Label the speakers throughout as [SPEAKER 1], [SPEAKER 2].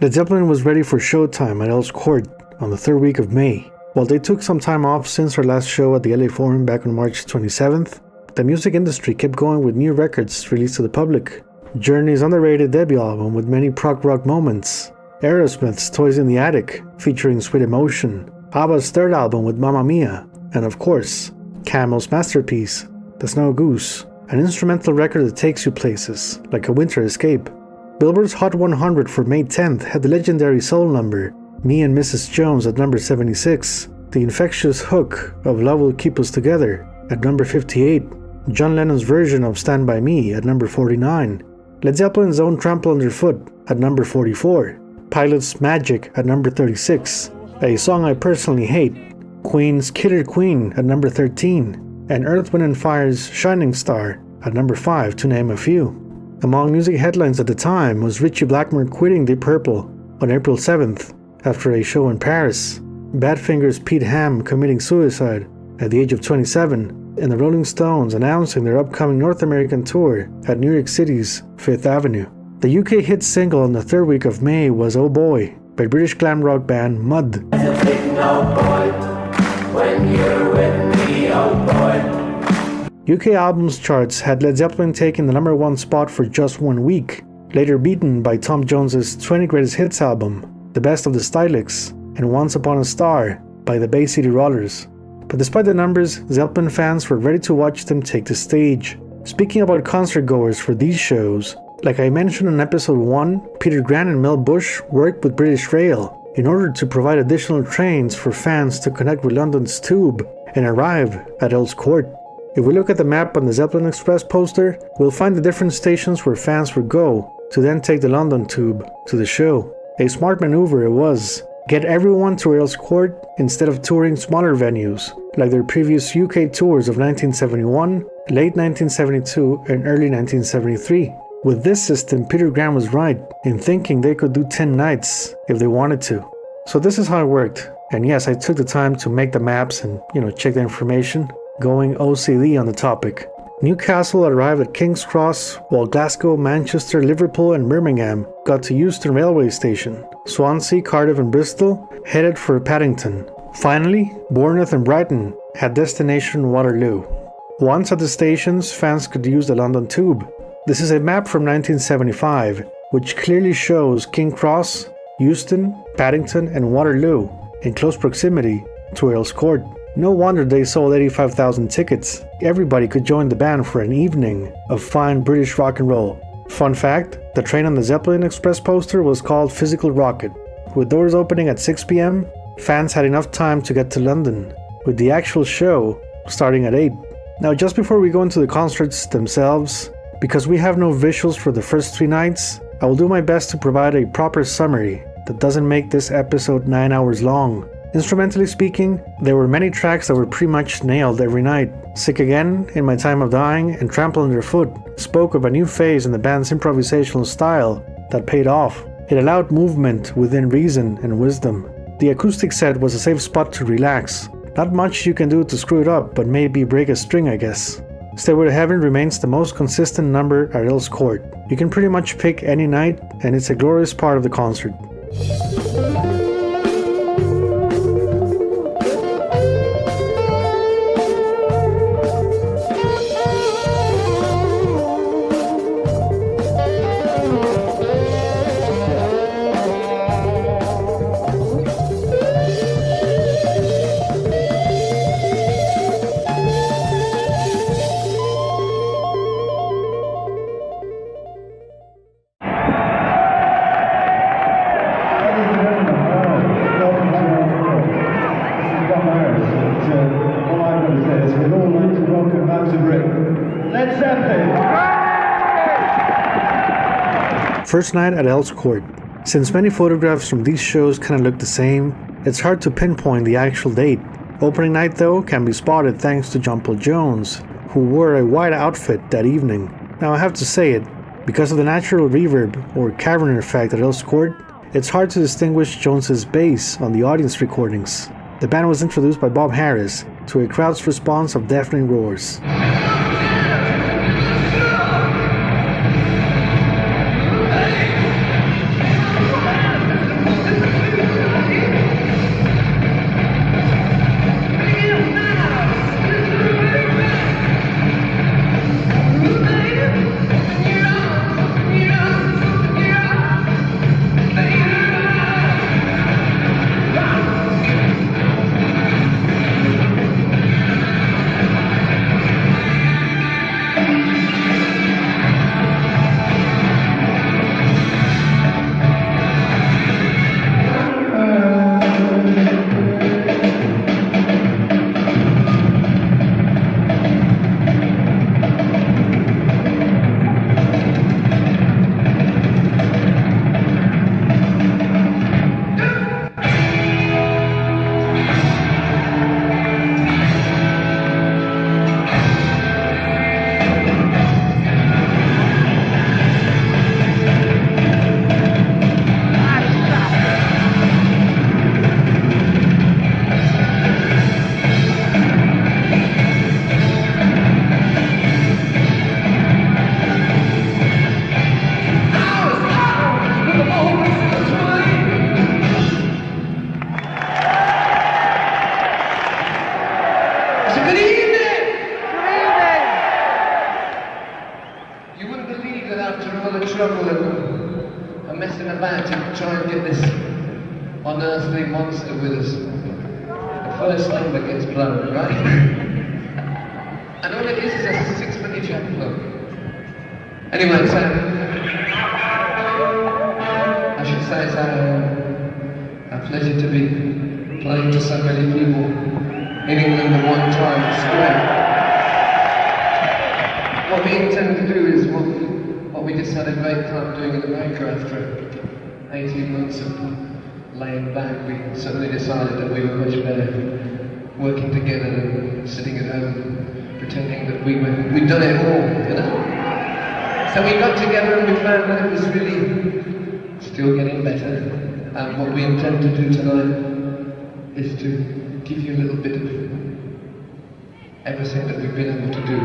[SPEAKER 1] Led Zeppelin was ready for showtime at Earl's Court on the third week of May. While they took some time off since their last show at the LA Forum back on March 27th, the music industry kept going with new records released to the public. Journey's underrated debut album with many prog rock moments, Aerosmith's Toys in the Attic featuring Sweet Emotion, ABBA's third album with Mamma Mia, and of course, Camel's masterpiece, The Snow Goose, an instrumental record that takes you places, like a winter escape. Billboard's Hot 100 for May 10th had the legendary soul number, Me and Mrs. Jones at number 76, the infectious hook of Love Will Keep Us Together at number 58, John Lennon's version of Stand By Me at number 49, Led Zeppelin's own Trampled Underfoot at number 44, Pilot's Magic at number 36, a song I personally hate, Queen's Killer Queen at number 13, and Earth, Wind & Fire's Shining Star at number 5, to name a few. Among music headlines at the time was Ritchie Blackmore quitting Deep Purple on April 7th after a show in Paris, Badfinger's Pete Ham committing suicide at the age of 27, and the Rolling Stones announcing their upcoming North American tour at New York City's Fifth Avenue. The UK hit single on the third week of May was Oh Boy by British glam rock band Mud. UK albums charts had Led Zeppelin taking the number 1 spot for just 1 week, later beaten by Tom Jones's 20 Greatest Hits album, The Best of the Stylics, and Once Upon a Star by the Bay City Rollers. But despite the numbers, Zeppelin fans were ready to watch them take the stage. Speaking about concert goers for these shows, like I mentioned in episode 1, Peter Grant and Mel Bush worked with British Rail in order to provide additional trains for fans to connect with London's Tube and arrive at Earl's Court. If we look at the map on the Zeppelin Express poster, we'll find the different stations where fans would go to then take the London Tube to the show. A smart maneuver it was. Get everyone to Earl's Court instead of touring smaller venues, like their previous UK tours of 1971, late 1972, and early 1973. With this system, Peter Grant was right in thinking they could do 10 nights if they wanted to. So this is how it worked. And yes, I took the time to make the maps and, check the information, going OCD on the topic. Newcastle arrived at King's Cross, while Glasgow, Manchester, Liverpool, and Birmingham got to Euston Railway Station. Swansea, Cardiff, and Bristol headed for Paddington. Finally, Bournemouth and Brighton had destination Waterloo. Once at the stations, fans could use the London Tube. This is a map from 1975, which clearly shows King Cross, Euston, Paddington, and Waterloo in close proximity to Earl's Court. No wonder they sold 85,000 tickets. Everybody could join the band for an evening of fine British rock and roll. Fun fact, the train on the Zeppelin Express poster was called Physical Rocket. With doors opening at 6 p.m, fans had enough time to get to London, with the actual show starting at 8. Now just before we go into the concerts themselves, because we have no visuals for the first 3 nights, I will do my best to provide a proper summary that doesn't make this episode 9 hours long. Instrumentally speaking, there were many tracks that were pretty much nailed every night. Sick Again, In My Time of Dying, and Trampled Underfoot spoke of a new phase in the band's improvisational style that paid off. It allowed movement within reason and wisdom. The acoustic set was a safe spot to relax. Not much you can do to screw it up, but maybe break a string, I guess. Stairway to Heaven remains the most consistent number at Earl's Court. You can pretty much pick any night, and it's a glorious part of the concert. First night at Earl's Court. Since many photographs from these shows kinda look the same, it's hard to pinpoint the actual date. Opening night though can be spotted thanks to John Paul Jones, who wore a white outfit that evening. Now I have to say it, because of the natural reverb or cavern effect at Earl's Court, it's hard to distinguish Jones's bass on the audience recordings. The band was introduced by Bob Harris to a crowd's response of deafening roars.
[SPEAKER 2] try and get this unearthly monster with us. The first number gets blown, right? And all it is a 6-minute jack blow. Anyway, so I should say it's a pleasure to be playing to so many people in England at one time. It's great. What we intend to do is what we just had a great time doing in America after 18 months of laying back. We suddenly decided that we were much better working together than sitting at home pretending that we'd done it all, you know? So we got together and we found that it was really still getting better. And what we intend to do tonight is to give you a little bit of everything that we've been able to do.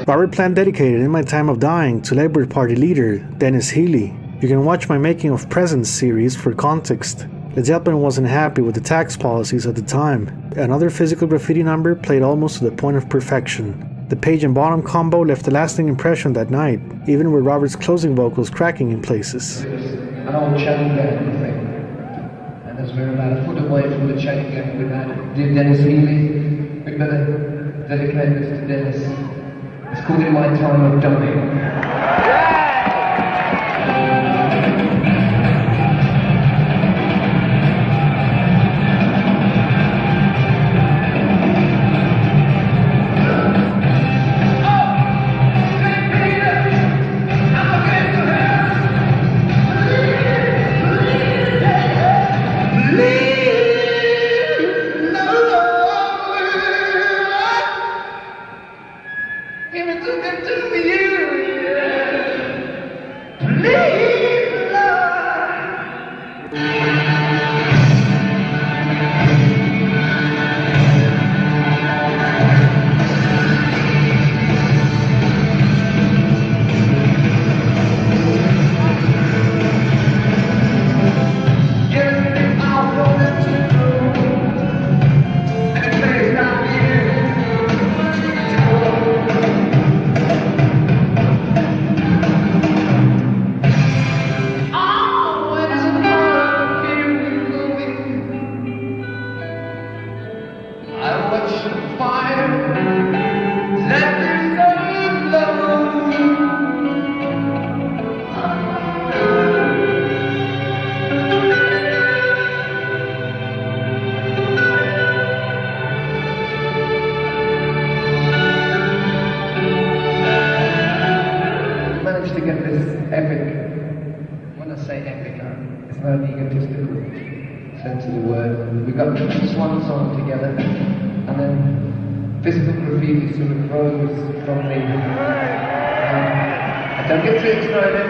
[SPEAKER 1] Robert Plant dedicated In My Time of Dying to Labour Party leader Dennis Healey. You can watch my Making of Presents series for context. Led Zeppelin wasn't happy with the tax policies at the time. Another physical graffiti number played almost to the point of perfection. The Page and Bonham combo left a lasting impression that night, even with Robert's closing vocals cracking in places.
[SPEAKER 2] An old chain gang thing. And as we're about a foot away from the chain gang with that dear Dennis Healey, we better dedicate this to Dennis. It's called In My Time of Dying. Sense of the word. We got one song together, and then physical graffiti sort of rose from the. I don't get too excited.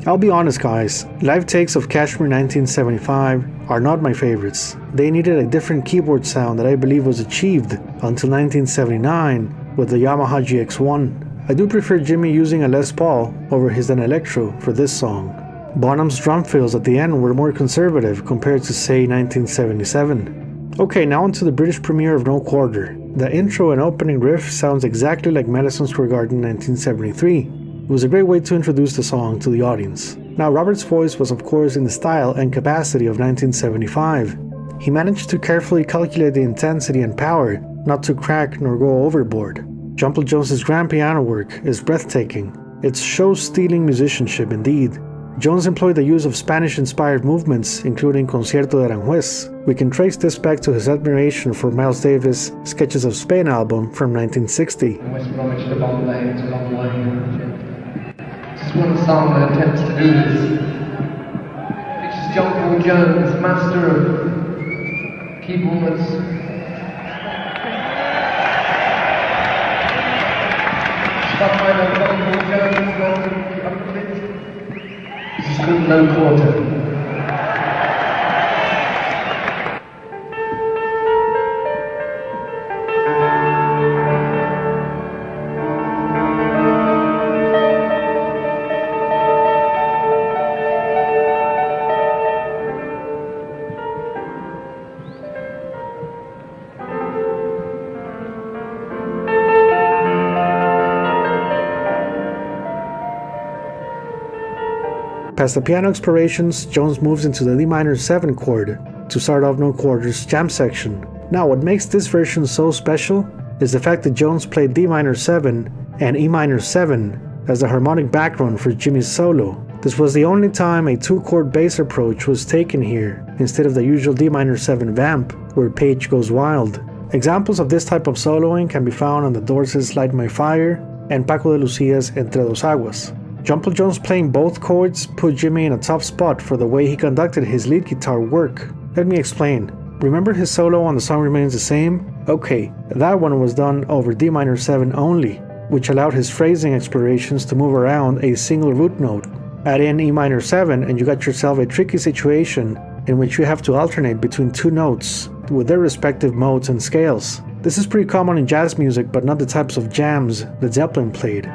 [SPEAKER 1] I'll be honest guys, live takes of Kashmir 1975 are not my favorites. They needed a different keyboard sound that I believe was achieved until 1979 with the Yamaha GX1. I do prefer Jimmy using a Les Paul over his then Electro for this song. Bonham's drum fills at the end were more conservative compared to say 1977. Okay, now onto the British premiere of No Quarter. The intro and opening riff sounds exactly like Madison Square Garden 1973. It was a great way to introduce the song to the audience. Now Robert's voice was of course in the style and capacity of 1975. He managed to carefully calculate the intensity and power, not to crack nor go overboard. Trampled Jones's grand piano work is breathtaking. It's show-stealing musicianship indeed. Jones employed the use of Spanish-inspired movements, including Concierto de Aranjuez. We can trace this back to his admiration for Miles Davis' Sketches of Spain album from 1960.
[SPEAKER 2] West Bromwich to Bombay, it's a long way. This is one song that attempts to do this. Features John Paul Jones, master of keyboards. Stuff by John Paul Jones, It's called low quarter.
[SPEAKER 1] Past the piano explorations, Jones moves into the D minor 7 chord to start off no quarters jam section. Now what makes this version so special is the fact that Jones played D minor 7 and E minor 7 as the harmonic background for Jimmy's solo. This was the only time a 2-chord bass approach was taken here, instead of the usual D minor 7 vamp, where Page goes wild. Examples of this type of soloing can be found on the Doors' Light My Fire and Paco de Lucia's Entre Dos Aguas. Trampled Jones playing both chords put Jimmy in a tough spot for the way he conducted his lead guitar work. Let me explain. Remember his solo on The Song Remains the Same? Okay, that one was done over D minor 7 only, which allowed his phrasing explorations to move around a single root note. Add in E minor 7 and you got yourself a tricky situation in which you have to alternate between two notes with their respective modes and scales. This is pretty common in jazz music, but not the types of jams that Zeppelin played.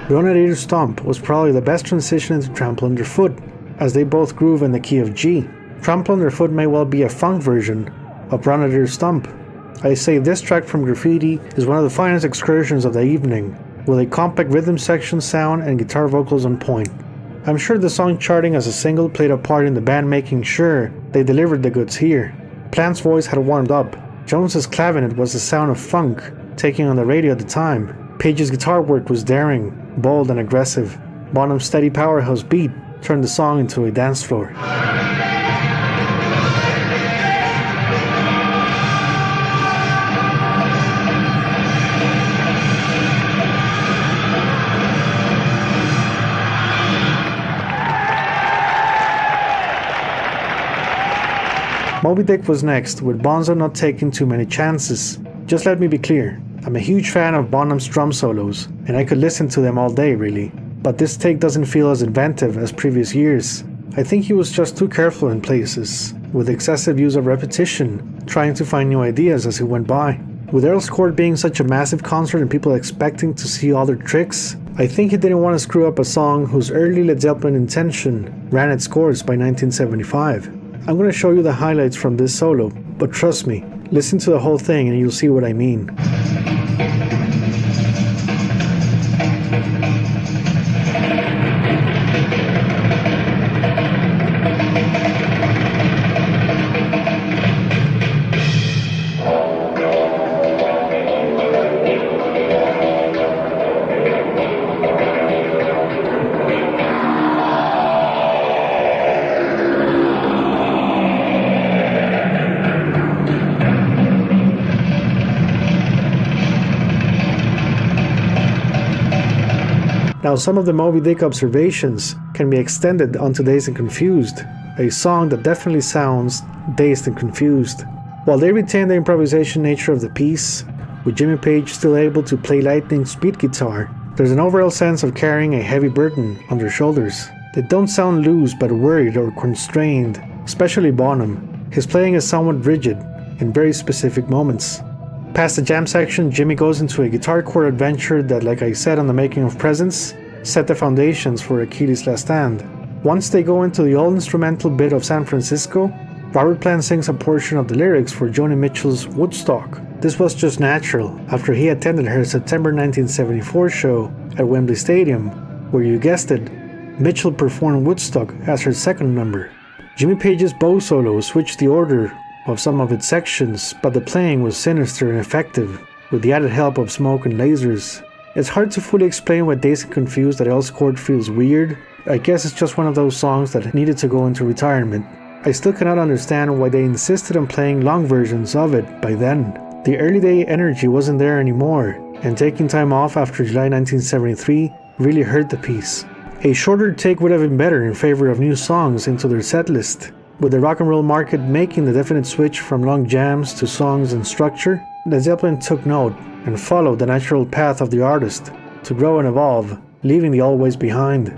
[SPEAKER 1] Grenadier Stomp was probably the best transition into Trampled Underfoot, as they both groove in the key of G. Trampled Underfoot may well be a funk version of Grenadier Stomp. I say this track from Graffiti is one of the finest excursions of the evening, with a compact rhythm section sound and guitar vocals on point. I'm sure the song charting as a single played a part in the band making sure they delivered the goods here. Plant's voice had warmed up. Jones's clavinet was the sound of funk taking on the radio at the time. Page's guitar work was daring, bold and aggressive. Bonham's steady powerhouse beat turned the song into a dance floor. Moby Dick was next, with Bonzo not taking too many chances. Just let me be clear, I'm a huge fan of Bonham's drum solos, and I could listen to them all day really, but this take doesn't feel as inventive as previous years. I think he was just too careful in places, with excessive use of repetition, trying to find new ideas as he went by. With Earl's Court being such a massive concert and people expecting to see all their tricks, I think he didn't want to screw up a song whose early Led Zeppelin intention ran its course by 1975. I'm going to show you the highlights from this solo, but trust me, listen to the whole thing and you'll see what I mean. Now some of the Moby Dick observations can be extended onto Dazed and Confused, a song that definitely sounds dazed and confused. While they retain the improvisation nature of the piece, with Jimmy Page still able to play lightning speed guitar, there's an overall sense of carrying a heavy burden on their shoulders. They don't sound loose but worried or constrained, especially Bonham. His playing is somewhat rigid in very specific moments. Past the jam section, Jimmy goes into a guitar chord adventure that, like I said on the making of Presence, set the foundations for Achilles' Last Stand. Once they go into the all-instrumental bit of San Francisco, Robert Plant sings a portion of the lyrics for Joni Mitchell's Woodstock. This was just natural after he attended her September 1974 show at Wembley Stadium, where you guessed it, Mitchell performed Woodstock as her second number. Jimmy Page's bow solo switched the order of some of its sections, but the playing was sinister and effective, with the added help of smoke and lasers. It's hard to fully explain why Dazed and Confused at Earl's Court feels weird. I guess it's just one of those songs that needed to go into retirement. I still cannot understand why they insisted on playing long versions of it by then. The early day energy wasn't there anymore, and taking time off after July 1973 really hurt the piece. A shorter take would have been better in favor of new songs into their setlist. With the rock and roll market making the definite switch from long jams to songs and structure, Led Zeppelin took note and followed the natural path of the artist to grow and evolve, leaving the always behind.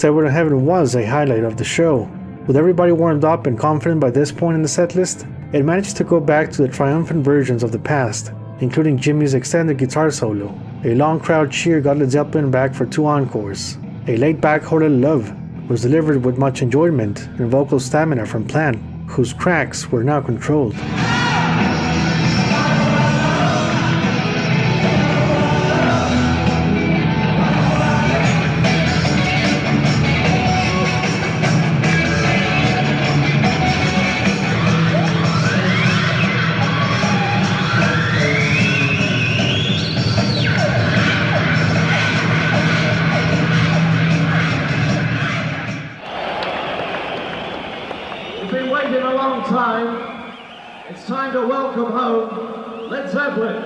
[SPEAKER 1] Stairway to Heaven was a highlight of the show. With everybody warmed up and confident by this point in the setlist, it managed to go back to the triumphant versions of the past, including Jimmy's extended guitar solo. A long crowd cheer got Led Zeppelin back for 2 encores. A laid-back Whole Lotta Love was delivered with much enjoyment and vocal stamina from Plant, whose cracks were now controlled.
[SPEAKER 3] It's time to welcome home Led Zeppelin.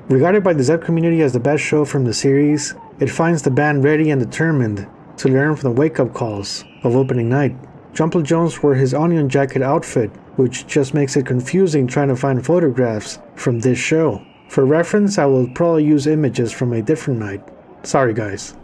[SPEAKER 1] Regarded by the Zepp community as the best show from the series, it finds the band ready and determined to learn from the wake-up calls of opening night. Trampled Jones wore his onion jacket outfit, which just makes it confusing trying to find photographs from this show. For reference, I will probably use images from a different night. Sorry guys.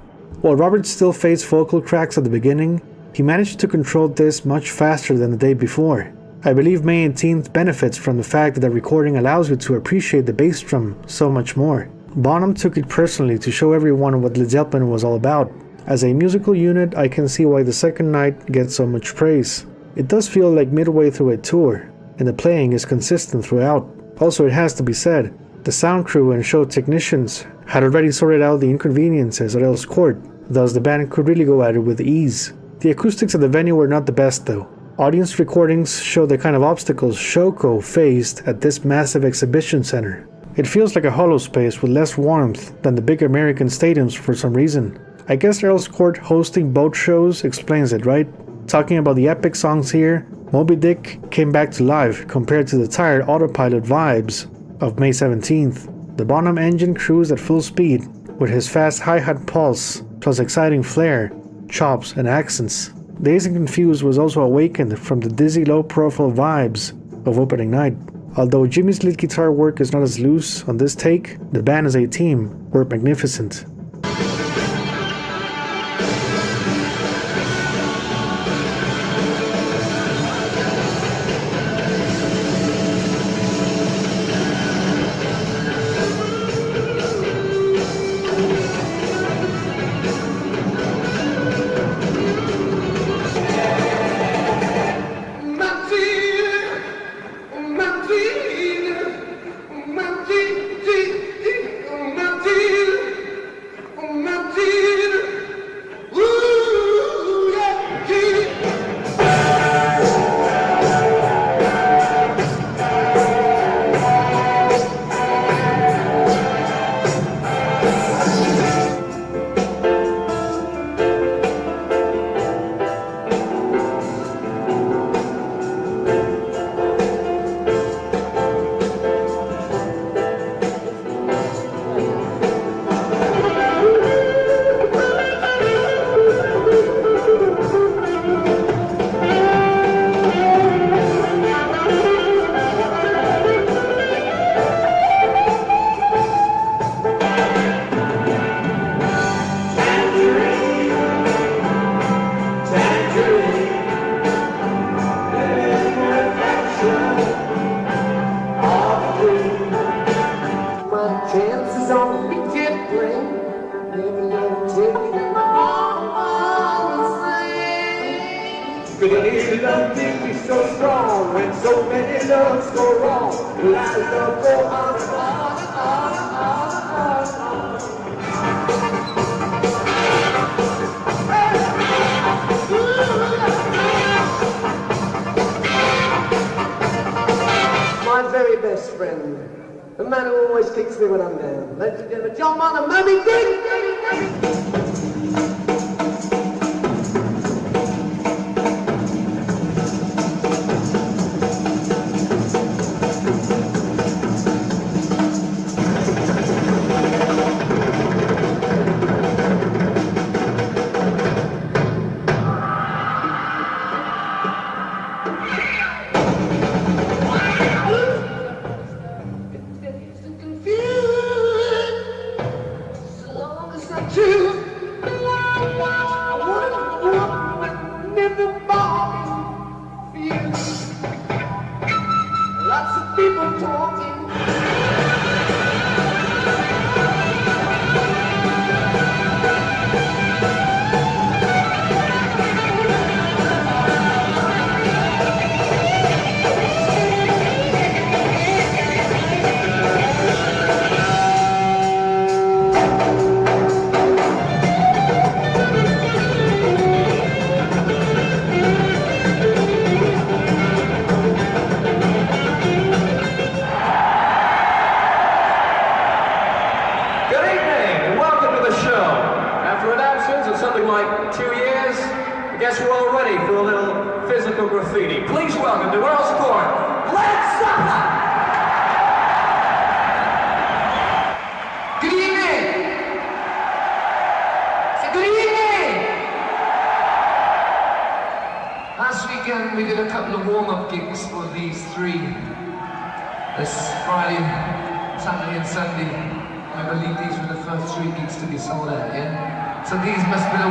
[SPEAKER 1] While Robert still faced vocal cracks at the beginning, he managed to control this much faster than the day before. I believe May 18th benefits from the fact that the recording allows you to appreciate the bass drum so much more. Bonham took it personally to show everyone what Led Zeppelin was all about. As a musical unit, I can see why the second night gets so much praise. It does feel like midway through a tour, and the playing is consistent throughout. Also, it has to be said, the sound crew and show technicians had already sorted out the inconveniences at Earl's Court, thus the band could really go at it with ease. The acoustics at the venue were not the best though. Audience recordings show the kind of obstacles Shoko faced at this massive exhibition center. It feels like a hollow space with less warmth than the big American stadiums for some reason. I guess Earl's Court hosting both shows explains it, right? Talking about the epic songs here, Moby Dick came back to life compared to the tired autopilot vibes of May 17th. The Bonham engine cruised at full speed with his fast hi-hat pulse plus exciting flair, chops, and accents. Dazed and Confused was also awakened from the dizzy low-profile vibes of opening night. Although Jimmy's lead guitar work is not as loose on this take, the band as a team were magnificent.
[SPEAKER 4] Chances on we different. Never let take them all the same. But it is love be so strong when so many loves go wrong. Let love go on and on and on and on and on. My very best friend, the man who always kicks me when I'm down. Ladies and gentlemen, John Martin, Moby Dick!
[SPEAKER 3] Guess we're all ready for a little physical graffiti. Please welcome to Earl's Court, Zeppelin!
[SPEAKER 2] Good evening! Say good evening! Last weekend we did a couple of warm-up gigs for these three. This Friday, Saturday and Sunday. I believe these were the first three gigs to be sold out, yeah? So these must be the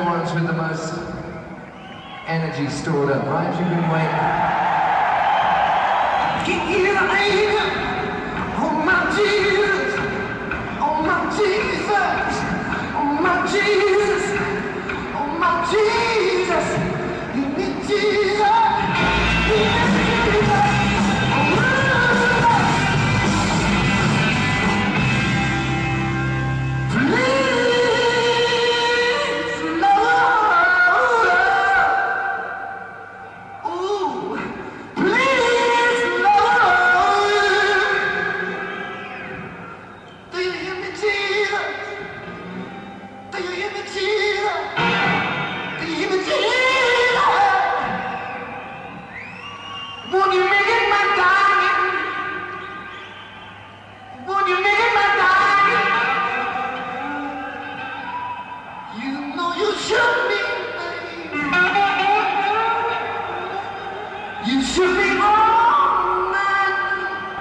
[SPEAKER 2] ones with the most energy stored up, right? You've been waiting. Get you the anger, oh my Jesus, oh my Jesus, oh my Jesus, oh my Jesus, give me Jesus, give me Jesus.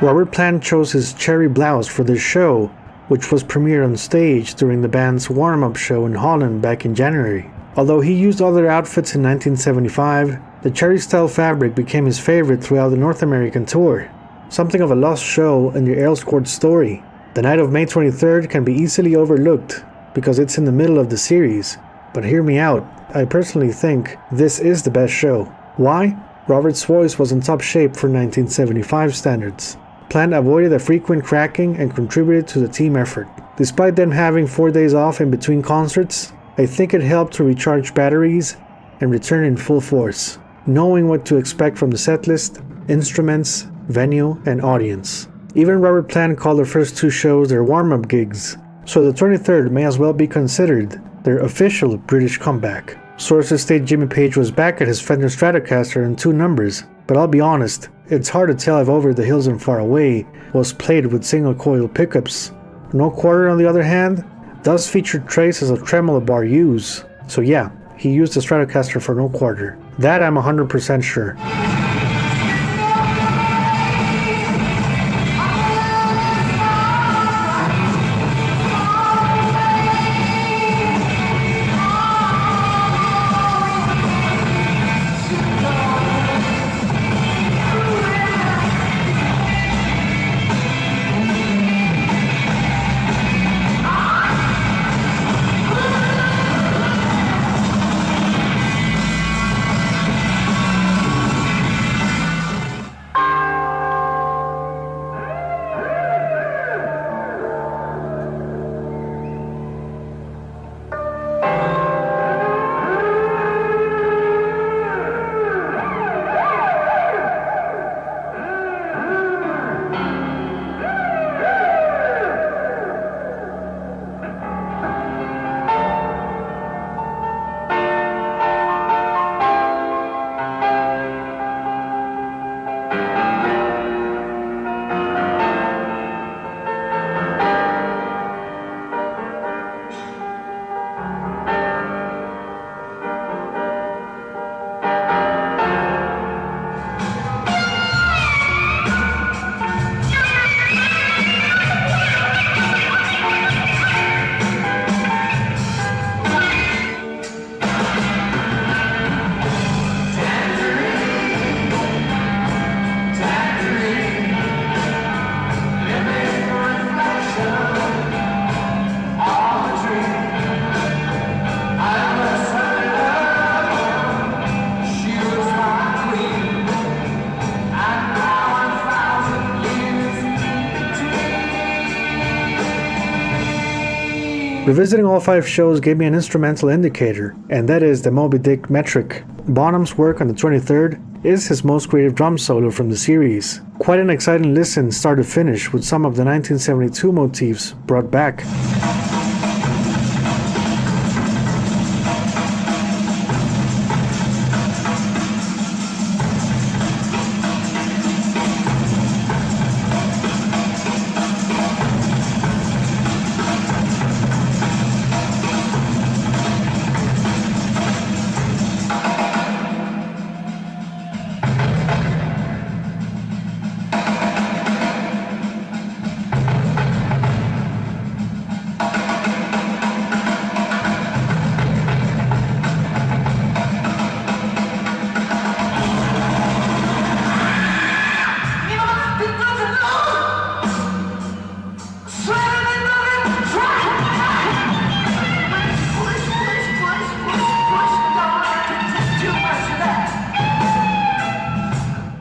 [SPEAKER 1] Robert Plant chose his cherry blouse for this show, which was premiered on stage during the band's warm-up show in Holland back in January. Although he used other outfits in 1975, the cherry-style fabric became his favorite throughout the North American tour. Something of a lost show in the Earl's Court story. The night of May 23rd can be easily overlooked because it's in the middle of the series. But hear me out, I personally think this is the best show. Why? Robert's voice was in top shape for 1975 standards. Plant avoided a frequent cracking and contributed to the team effort. Despite them having 4 days off in between concerts, I think it helped to recharge batteries and return in full force, knowing what to expect from the setlist, instruments, venue, and audience. Even Robert Plant called the first two shows their warm-up gigs, so the 23rd may as well be considered their official British comeback. Sources state Jimmy Page was back at his Fender Stratocaster in 2 numbers, but I'll be honest, it's hard to tell if Over the Hills and Far Away was played with single coil pickups. No Quarter, on the other hand, does feature traces of tremolo bar use, so yeah, he used the Stratocaster for No Quarter. That I'm 100% sure. Revisiting all 5 shows gave me an instrumental indicator, and that is the Moby Dick metric. Bonham's work on the 23rd is his most creative drum solo from the series. Quite an exciting listen start to finish, with some of the 1972 motifs brought back.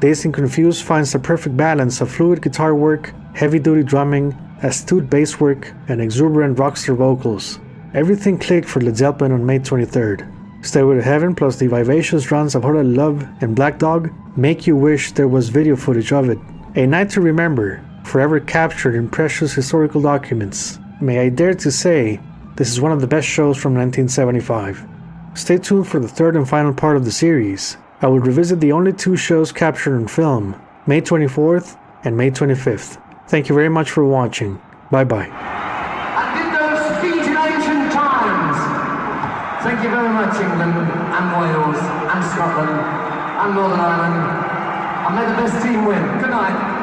[SPEAKER 1] Dazed and Confused finds the perfect balance of fluid guitar work, heavy-duty drumming, astute bass work, and exuberant rockster vocals. Everything clicked for Led Zeppelin on May 23rd. Stairway to Heaven plus the vivacious runs of Whole Lotta Love and Black Dog make you wish there was video footage of it. A night to remember, forever captured in precious historical documents. May I dare to say, this is one of the best shows from 1975. Stay tuned for the third and final part of the series. I will revisit the only 2 shows captured on film, May 24th and May 25th. Thank you very much for watching. Bye bye.
[SPEAKER 3] And in those speedy ancient times, thank you very much, England and Wales and Scotland and Northern Ireland. And may the best team win. Good night.